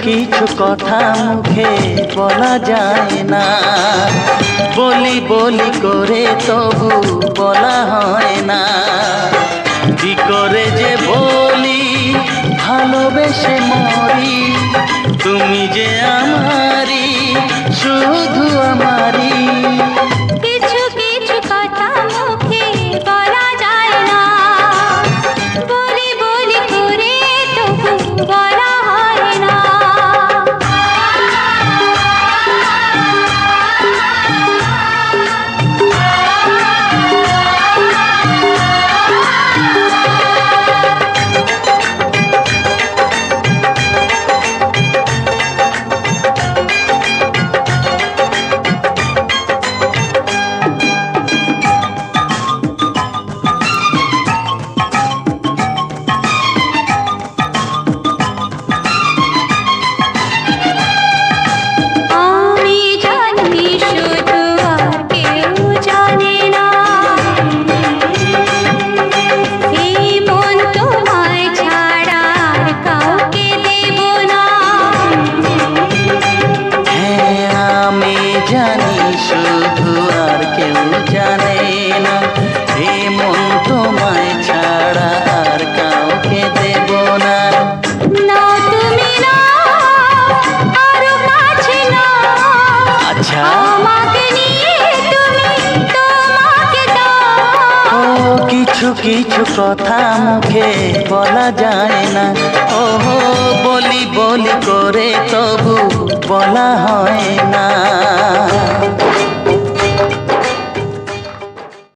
কিছু কথা মুখে বলা যায় না, বলি বলি করে তবু বলা হয় না। কি করে যে বলি ভালোবেসে মরি, তুমি যে আমারই, শুধু আমারই। কিছু কিছু কথা মুখে বলা যায় না, বলি বলি করে তবু বলা হয় না। জানি শুধু আর কেউ জানে না, এই মন তোমায় ছাড়া আর কাউকে দেব না। না তুমি না, আরো কাছে না। আচ্ছা, আমাকে নিয়ে তুমি তোমাকে দাও। ও কিছু কিছু কথা মুখে বলা যায় না, ও বলি বলি করে তবু বলা হয় না।